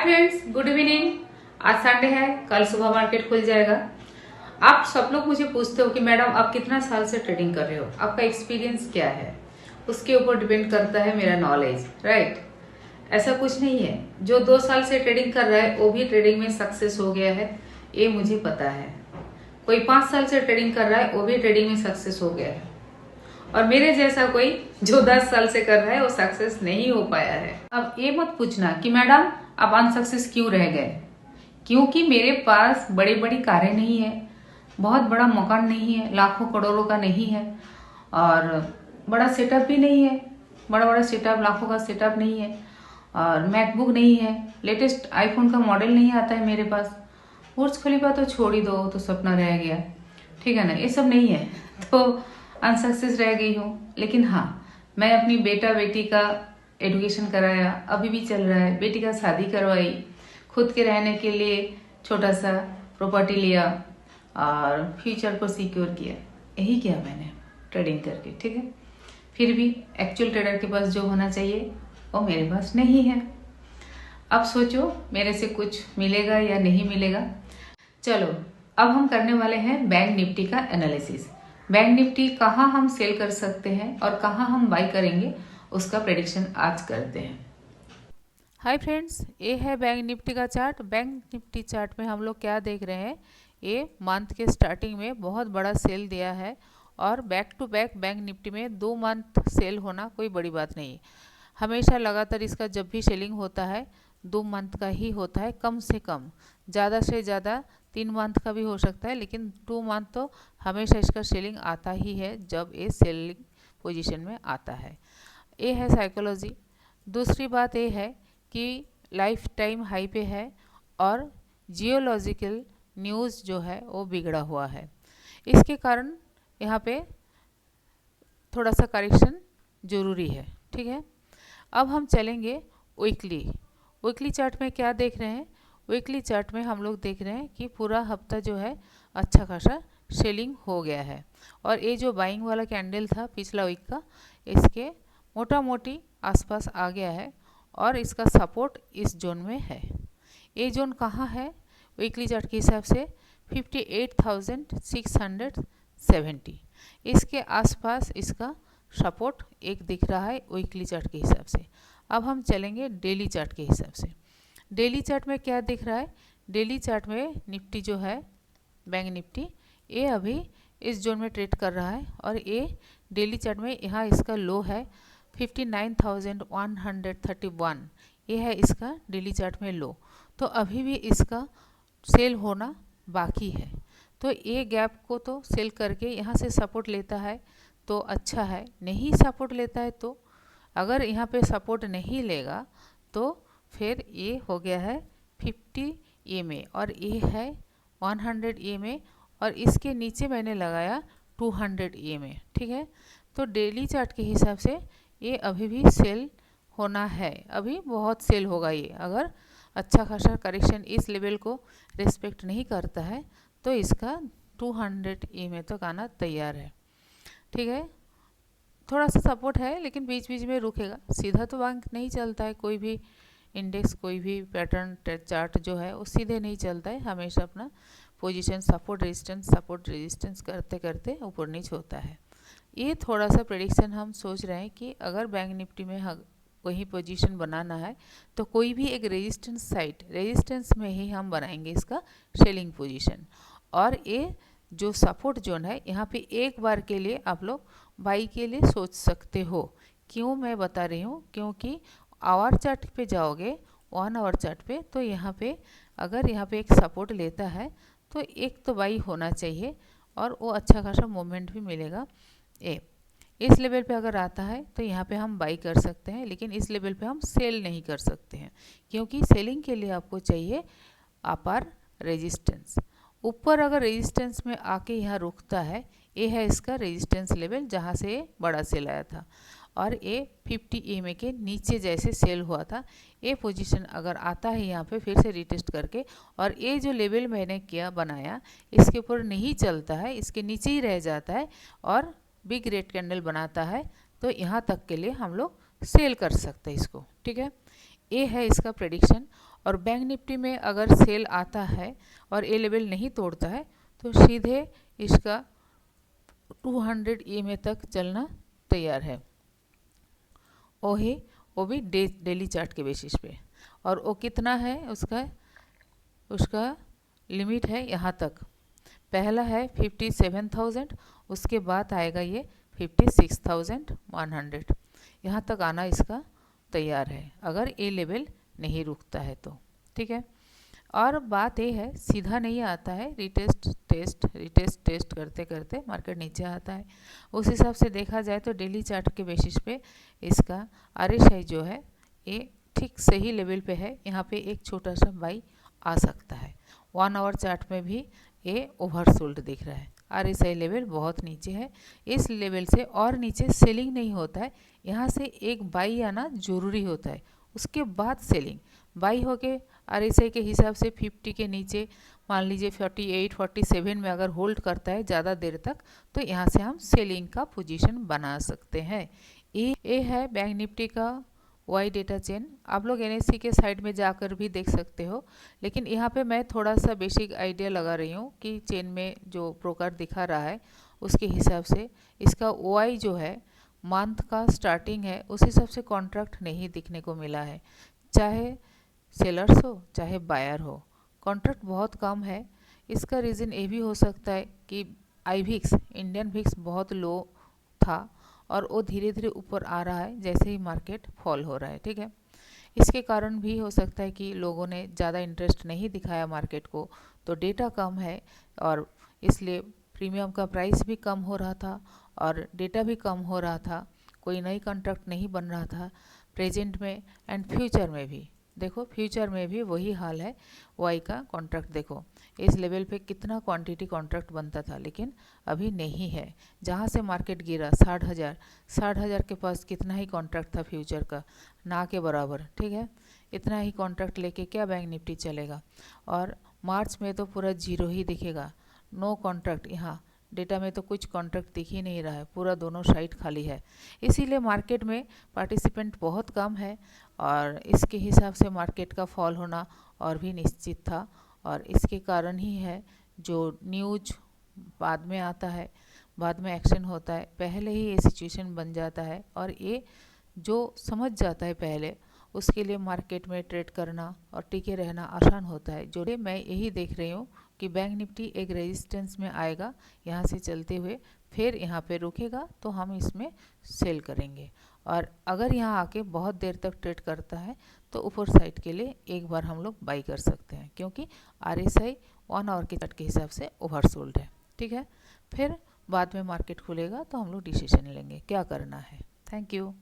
Friends, good evening. आज Sunday है, कल सुबह मार्केट खुल जाएगा। आप सब लोग मुझे पूछते हो कि मैडम आप कितना साल से ट्रेडिंग कर रहे हो, आपका एक्सपीरियंस क्या है। उसके ऊपर डिपेंड करता है मेरा नॉलेज, राइट। ऐसा कुछ नहीं है, जो 2 साल से ट्रेडिंग कर रहा है वो भी ट्रेडिंग में सक्सेस हो गया है, ये मुझे पता है। कोई 5 साल से ट्रेडिंग कर रहा है वो भी ट्रेडिंग में सक्सेस हो गया है, और मेरे जैसा कोई जो 10 साल से कर रहा है वो सक्सेस नहीं हो पाया है। अब ये मत पूछना कि मैडम आप अनसक्सेस क्यों रह गए, क्योंकि मेरे पास बड़ी बड़ी कारें नहीं है, बहुत बड़ा मकान नहीं है, लाखों करोड़ों का नहीं है, और बड़ा सेटअप भी नहीं है, बड़ा सेटअप लाखों का सेटअप नहीं है, और मैकबुक नहीं है, लेटेस्ट आईफोन का मॉडल नहीं आता है मेरे पास। बुर्ज खलीफा तो छोड़ ही दो, तो सपना रह गया, ठीक है ना, ये सब नहीं है, तो अनसक्सेस रह गई हूँ। लेकिन हाँ, मैं अपनी बेटा बेटी का एजुकेशन कराया, अभी भी चल रहा है, बेटी का शादी करवाई, खुद के रहने के लिए छोटा सा प्रॉपर्टी लिया और फ्यूचर को सिक्योर किया। यही किया मैंने ट्रेडिंग करके, ठीक है। फिर भी एक्चुअल ट्रेडर के पास जो होना चाहिए वो मेरे पास नहीं है। अब सोचो मेरे से कुछ मिलेगा या नहीं मिलेगा। चलो, अब हम करने वाले हैं बैंक निफ्टी का एनालिसिस। बैंक निफ्टी कहाँ हम सेल कर सकते हैं और कहाँ हम बाई करेंगे, उसका प्रेडिक्शन आज करते हैं। हाय फ्रेंड्स, ये है बैंक निफ्टी का चार्ट। बैंक निफ्टी चार्ट में हम लोग क्या देख रहे हैं, ये मंथ के स्टार्टिंग में बहुत बड़ा सेल दिया है, और back to back bank Nifty में 2 मंथ सेल होना कोई बड़ी बात नहीं। हमेशा लगातार इसका जब भी सेलिंग होता है 2 मंथ का ही होता है, कम से कम, ज़्यादा से ज़्यादा 3 मंथ का भी हो सकता है, लेकिन 2 मंथ तो हमेशा इसका सेलिंग आता ही है जब ये सेलिंग पोजीशन में आता है। ये है साइकोलॉजी। दूसरी बात ये है कि लाइफ टाइम हाई पे है, और जियोलॉजिकल न्यूज़ जो है वो बिगड़ा हुआ है, इसके कारण यहाँ पे थोड़ा सा करेक्शन ज़रूरी है, ठीक है। अब हम चलेंगे वीकली चार्ट में। क्या देख रहे हैं, वीकली चार्ट में हम लोग देख रहे हैं कि पूरा हफ्ता जो है अच्छा खासा सेलिंग हो गया है, और ये जो बाइंग वाला कैंडल था पिछला वीक का, इसके मोटा मोटी आसपास आ गया है, और इसका सपोर्ट इस जोन में है। ये जोन कहाँ है वीकली चार्ट के हिसाब से, 58,670, इसके आसपास इसका सपोर्ट एक दिख रहा है वीकली चार्ट के हिसाब से। अब हम चलेंगे डेली चार्ट के हिसाब से। डेली चार्ट में क्या दिख रहा है, डेली चार्ट में निफ्टी जो है बैंक निफ्टी, ये अभी इस जोन में ट्रेड कर रहा है, और ये डेली चार्ट में यहाँ इसका लो है 59,131, ये है इसका डेली चार्ट में लो। तो अभी भी इसका सेल होना बाकी है, तो ये गैप को तो सेल करके यहाँ से सपोर्ट लेता है तो अच्छा है, नहीं सपोर्ट लेता है तो, अगर यहाँ पे सपोर्ट नहीं लेगा तो फिर ये हो गया है 50 EMA, और ये है 100 EMA, और इसके नीचे मैंने लगाया 200 EMA, ठीक है। तो डेली चार्ट के हिसाब से ये अभी भी सेल होना है, अभी बहुत सेल होगा ये। अगर अच्छा खासा करेक्शन इस लेवल को रिस्पेक्ट नहीं करता है तो इसका 200 EMA तक आना तैयार है, ठीक है। थोड़ा सा सपोर्ट है, लेकिन बीच बीच में रुकेगा, सीधा तो बैंक नहीं चलता है, कोई भी इंडेक्स, कोई भी पैटर्न चार्ट जो है वो सीधे नहीं चलता है, हमेशा अपना पोजीशन सपोर्ट रेजिस्टेंस करते करते ऊपर नीचे होता है। ये थोड़ा सा प्रेडिक्शन हम सोच रहे हैं कि अगर बैंक निफ्टी में कहीं पोजीशन बनाना है तो कोई भी एक रेजिस्टेंस में ही हम बनाएंगे इसका सेलिंग पोजीशन, और ये जो सपोर्ट जोन है यहाँ पे एक बार के लिए आप लोग बाई के लिए सोच सकते हो। क्यों मैं बता रही हूँ, क्योंकि आवर चार्ट पे जाओगे, 1 आवर चार्ट पे, तो यहाँ पे अगर यहाँ पे एक सपोर्ट लेता है तो एक तो बाई होना चाहिए, और वो अच्छा खासा मूवमेंट भी मिलेगा। इस लेवल पे अगर आता है तो यहाँ पे हम बाई कर सकते हैं, लेकिन इस लेवल पे हम सेल नहीं कर सकते हैं, क्योंकि सेलिंग के लिए आपको चाहिए अपर रेजिस्टेंस। ऊपर अगर रेजिस्टेंस में आके यहाँ रुकता है, ये है इसका रेजिस्टेंस लेवल जहाँ से बड़ा सेल आया था, और ये 50 EMA के नीचे जैसे सेल हुआ था, ये पोजीशन अगर आता है यहाँ पे फिर से रिटेस्ट करके, और ये जो लेवल मैंने बनाया इसके ऊपर नहीं चलता है, इसके नीचे ही रह जाता है और बिग रेड कैंडल बनाता है, तो यहाँ तक के लिए हम लोग सेल कर सकते हैं इसको, ठीक है। ये है इसका प्रेडिक्शन। और बैंक निफ्टी में अगर सेल आता है और ये लेवल नहीं तोड़ता है तो सीधे इसका 200 EMA तक चलना तैयार है। वो भी डेली चार्ट के बेसिस पे। और वो कितना है, उसका लिमिट है यहाँ तक। पहला है 57,000, उसके बाद आएगा ये 56,100। यहाँ तक आना इसका तैयार है अगर ये लेवल नहीं रुकता है तो, ठीक है। और बात ये है, सीधा नहीं आता है, रिटेस्ट टेस्ट करते करते मार्केट नीचे आता है। उस हिसाब से देखा जाए तो डेली चार्ट के बेसिस पे इसका RSI जो है ये ठीक सही लेवल पे है। यहाँ पे एक छोटा सा बाई आ सकता है। 1 आवर चार्ट में भी ये ओवरसोल्ड दिख रहा है। RSI लेवल बहुत नीचे है, इस लेवल से और नीचे सेलिंग नहीं होता है। यहाँ से एक बाई आना जरूरी होता है, उसके बाद सेलिंग। बाई होके RSI के हिसाब से 50 के नीचे मान लीजिए 48 47 में अगर होल्ड करता है ज़्यादा देर तक तो यहाँ से हम सेलिंग का पोजीशन बना सकते हैं। ये है बैंक निफ्टी का वाई डेटा चेन। आप लोग NSE के साइड में जाकर भी देख सकते हो, लेकिन यहाँ पे मैं थोड़ा सा बेसिक आइडिया लगा रही हूँ कि चेन में जो ब्रोकर दिखा रहा है उसके हिसाब से इसका OI जो है मंथ का स्टार्टिंग है उस हिसाब से कॉन्ट्रैक्ट नहीं दिखने को मिला है। चाहे सेलर्स हो चाहे बायर हो, कॉन्ट्रैक्ट बहुत कम है। इसका रीज़न ये भी हो सकता है कि IVIX इंडियन VIX बहुत लो था और वो धीरे धीरे ऊपर आ रहा है जैसे ही मार्केट फॉल हो रहा है, ठीक है। इसके कारण भी हो सकता है कि लोगों ने ज़्यादा इंटरेस्ट नहीं दिखाया मार्केट को, तो डेटा कम है और इसलिए प्रीमियम का प्राइस भी कम हो रहा था और डेटा भी कम हो रहा था, कोई नई कॉन्ट्रैक्ट नहीं बन रहा था प्रेजेंट में। एंड फ्यूचर में भी देखो, फ्यूचर में भी वही हाल है। वाई का कॉन्ट्रैक्ट देखो, इस लेवल पे कितना क्वांटिटी कॉन्ट्रैक्ट बनता था, लेकिन अभी नहीं है। जहाँ से मार्केट गिरा 60,000 के पास कितना ही कॉन्ट्रैक्ट था फ्यूचर का, ना के बराबर, ठीक है। इतना ही कॉन्ट्रैक्ट लेके क्या बैंक निफ्टी चलेगा। और मार्च में तो पूरा जीरो ही दिखेगा, नो कॉन्ट्रैक्ट। यहाँ डेटा में तो कुछ कॉन्ट्रैक्ट दिख ही नहीं रहा है, पूरा दोनों साइड खाली है। इसीलिए मार्केट में पार्टिसिपेंट बहुत कम है और इसके हिसाब से मार्केट का फॉल होना और भी निश्चित था। और इसके कारण ही है जो न्यूज बाद में आता है, बाद में एक्शन होता है, पहले ही ये सिचुएशन बन जाता है और ये जो समझ जाता है पहले, उसके लिए मार्केट में ट्रेड करना और टिके रहना आसान होता है। जो मैं यही देख रही हूँ कि बैंक निफ्टी एक रेजिस्टेंस में आएगा, यहाँ से चलते हुए फिर यहाँ पे रुकेगा तो हम इसमें सेल करेंगे। और अगर यहाँ आके बहुत देर तक ट्रेड करता है तो ऊपर साइड के लिए एक बार हम लोग बाई कर सकते हैं, क्योंकि RSI 1 आवर के चार्ट के हिसाब से ओवरसोल्ड है, ठीक है। फिर बाद में मार्केट खुलेगा तो हम लोग डिसीजन लेंगे क्या करना है। Thank you.